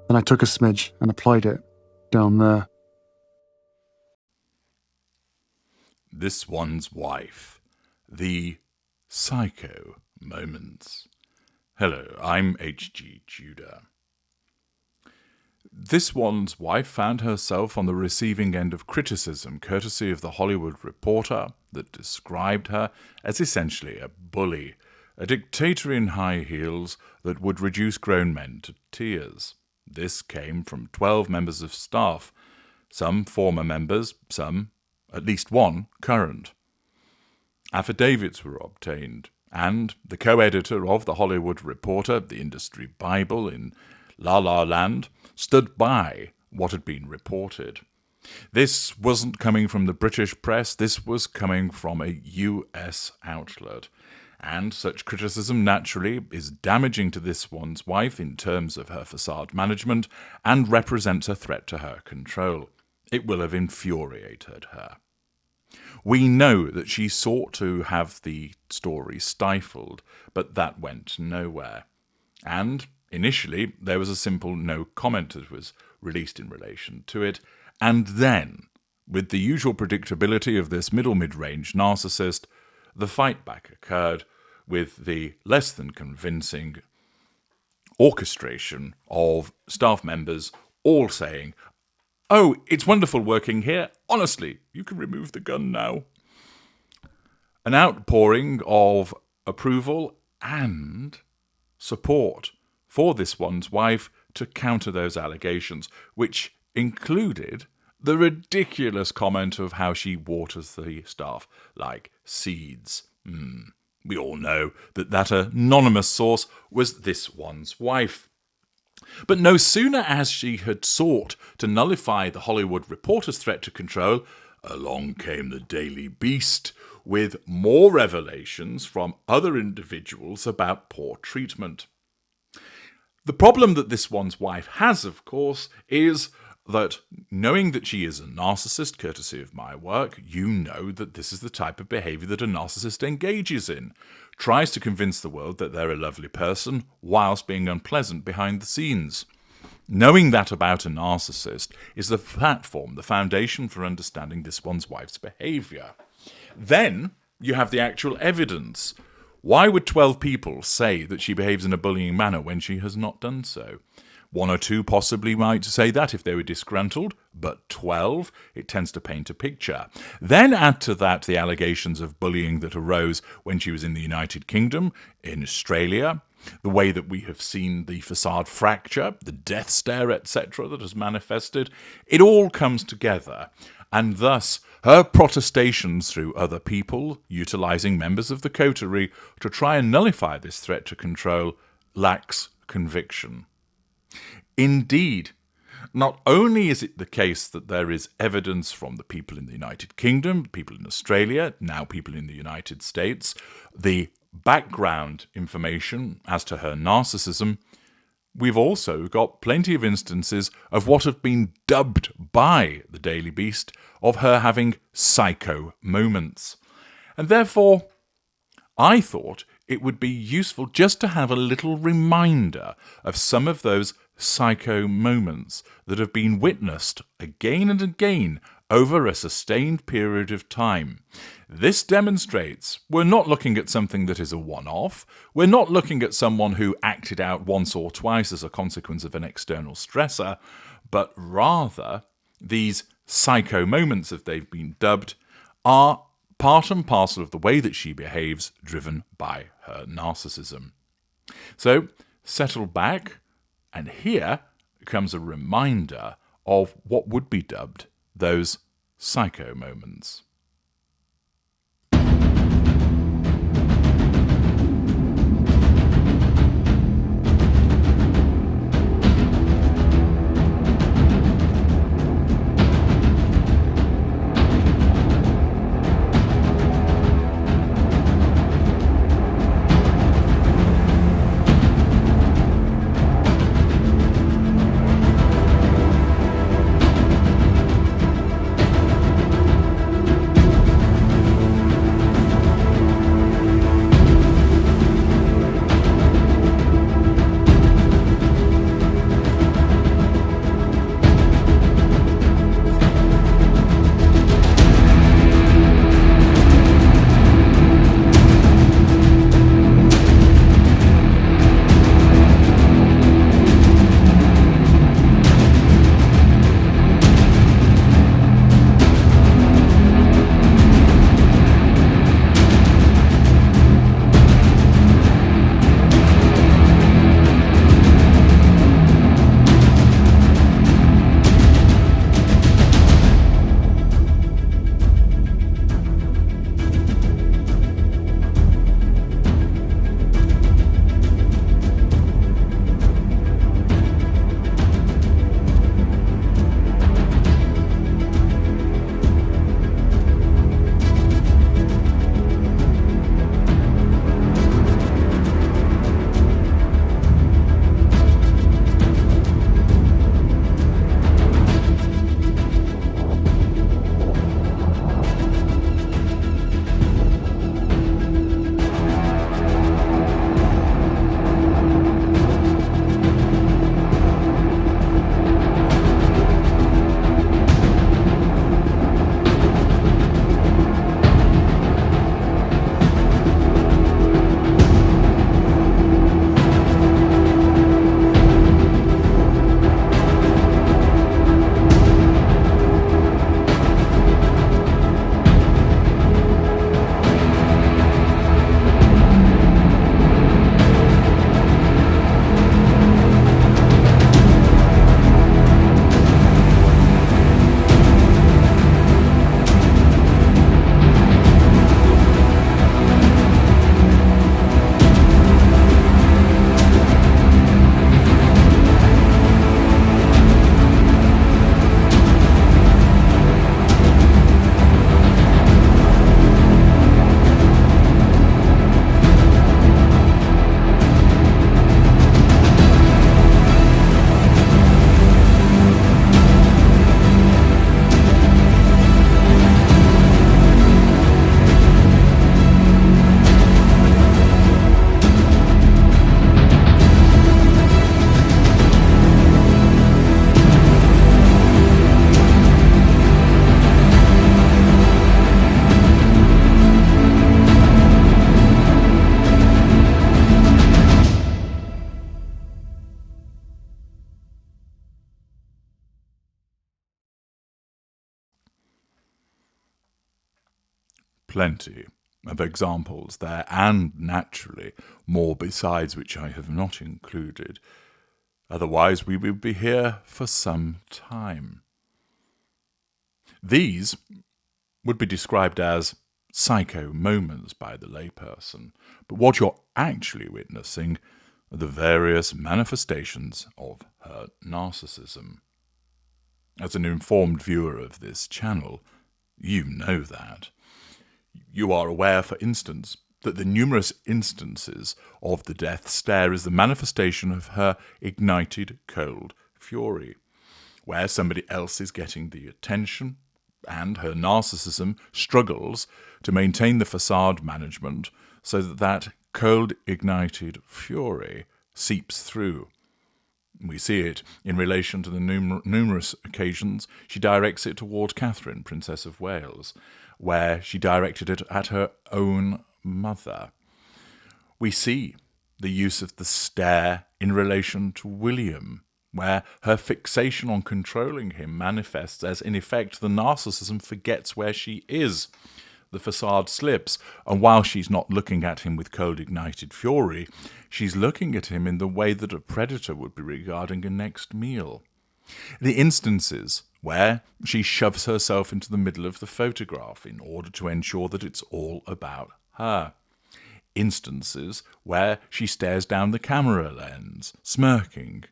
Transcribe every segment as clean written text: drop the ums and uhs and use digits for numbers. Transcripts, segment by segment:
Then I took a smidge and applied it down there. This One's Wife. The Psycho Moments. Hello, I'm H.G. Tudor. This One's Wife found herself on the receiving end of criticism courtesy of The Hollywood Reporter that described her as essentially a bully, a dictator in high heels that would reduce grown men to tears. This came from 12 members of staff, some former members, some, at least one, current. Affidavits were obtained, and the co-editor of The Hollywood Reporter, the industry Bible in La La Land, stood by what had been reported. This wasn't coming from the British press, this was coming from a US outlet. And such criticism, naturally, is damaging to this one's wife in terms of her facade management and represents a threat to her control. It will have infuriated her. We know that she sought to have the story stifled, but that went nowhere. And initially, there was a simple no comment that was released in relation to it, and then, with the usual predictability of this mid-range narcissist, the fight back occurred with the less than convincing orchestration of staff members all saying, "Oh, it's wonderful working here. Honestly, you can remove the gun now." An outpouring of approval and support for this one's wife to counter those allegations, which included the ridiculous comment of how she waters the staff like seeds. We all know that anonymous source was this one's wife. But no sooner as she had sought to nullify the Hollywood Reporter's threat to control, along came the Daily Beast with more revelations from other individuals about poor treatment. The problem that this one's wife has, of course, is that knowing that she is a narcissist, courtesy of my work, you know that this is the type of behaviour that a narcissist engages in. Tries to convince the world that they're a lovely person whilst being unpleasant behind the scenes. Knowing that about a narcissist is the platform, the foundation for understanding this one's wife's behaviour. Then you have the actual evidence. Why would 12 people say that she behaves in a bullying manner when she has not done so? One or two possibly might say that if they were disgruntled, but 12, it tends to paint a picture. Then add to that the allegations of bullying that arose when she was in the United Kingdom, in Australia, the way that we have seen the facade fracture, the death stare, etc., that has manifested. It all comes together, and thus her protestations through other people, utilising members of the coterie to try and nullify this threat to control, lacks conviction. Indeed, not only is it the case that there is evidence from the people in the United Kingdom, people in Australia, now people in the United States, the background information as to her narcissism, we've also got plenty of instances of what have been dubbed by the Daily Beast of her having psycho moments. And therefore, I thought it would be useful just to have a little reminder of some of those psycho moments that have been witnessed again and again over a sustained period of time. This demonstrates we're not looking at something that is a one-off. We're not looking at someone who acted out once or twice as a consequence of an external stressor, but rather these psycho moments, as they've been dubbed, are part and parcel of the way that she behaves, driven by her narcissism. So, settle back, and here comes a reminder of what would be dubbed those psycho moments. plenty of examples there, and naturally more besides which I have not included. Otherwise we would be here for some time. These would be described as psycho moments by the layperson, but what you're actually witnessing are the various manifestations of her narcissism. As an informed viewer of this channel, you know that. You are aware, for instance, that the numerous instances of the death stare is the manifestation of her ignited cold fury, where somebody else is getting the attention, and her narcissism struggles to maintain the facade management so that that cold ignited fury seeps through. We see it in relation to the numerous occasions she directs it toward Catherine, Princess of Wales, where she directed it at her own mother. We see the use of the stare in relation to William, where her fixation on controlling him manifests as, in effect, the narcissism forgets where she is. The facade slips, and while she's not looking at him with cold ignited fury, she's looking at him in the way that a predator would be regarding a next meal. The instances where she shoves herself into the middle of the photograph in order to ensure that it's all about her. Instances where she stares down the camera lens, smirking.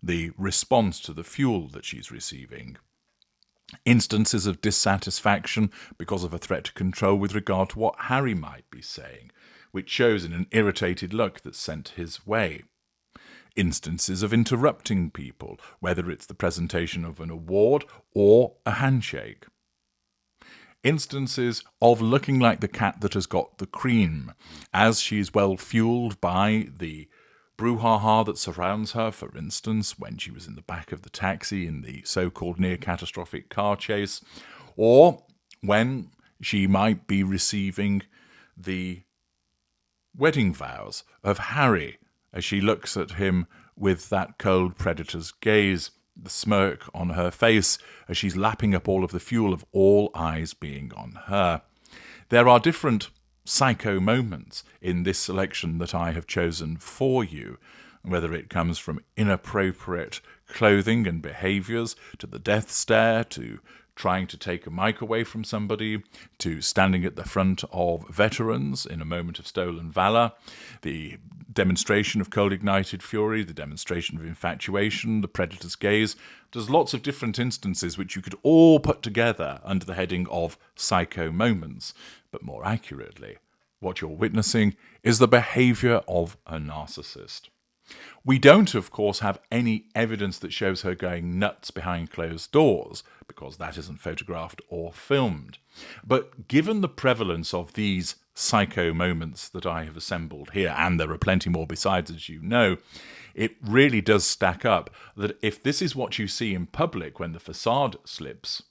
The response to the fuel that she's receiving. Instances of dissatisfaction because of a threat to control with regard to what Harry might be saying, which shows in an irritated look that's sent his way. Instances of interrupting people, whether it's the presentation of an award or a handshake. Instances of looking like the cat that has got the cream, as she's well fueled by the brouhaha that surrounds her, for instance, when she was in the back of the taxi in the so-called near-catastrophic car chase, or when she might be receiving the wedding vows of Harry as she looks at him with that cold predator's gaze, the smirk on her face as she's lapping up all of the fuel of all eyes being on her. There are different psycho moments in this selection that I have chosen for you, whether it comes from inappropriate clothing and behaviours, to the death stare, to trying to take a mic away from somebody, to standing at the front of veterans in a moment of stolen valour, the demonstration of cold ignited fury, the demonstration of infatuation, the predator's gaze. There's lots of different instances which you could all put together under the heading of psycho moments. But more accurately, what you're witnessing is the behaviour of a narcissist. We don't, of course, have any evidence that shows her going nuts behind closed doors, because that isn't photographed or filmed. But given the prevalence of these psycho moments that I have assembled here, and there are plenty more besides, as you know, it really does stack up that if this is what you see in public when the facade slips,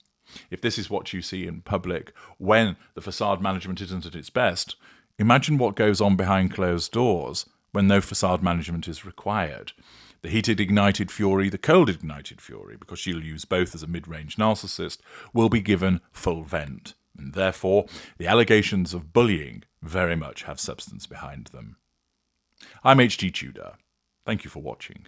if this is what you see in public when the facade management isn't at its best, imagine what goes on behind closed doors when no facade management is required. The heated ignited fury, the cold ignited fury, because she'll use both as a mid-range narcissist, will be given full vent. And therefore, the allegations of bullying very much have substance behind them. I'm H.G. Tudor. Thank you for watching.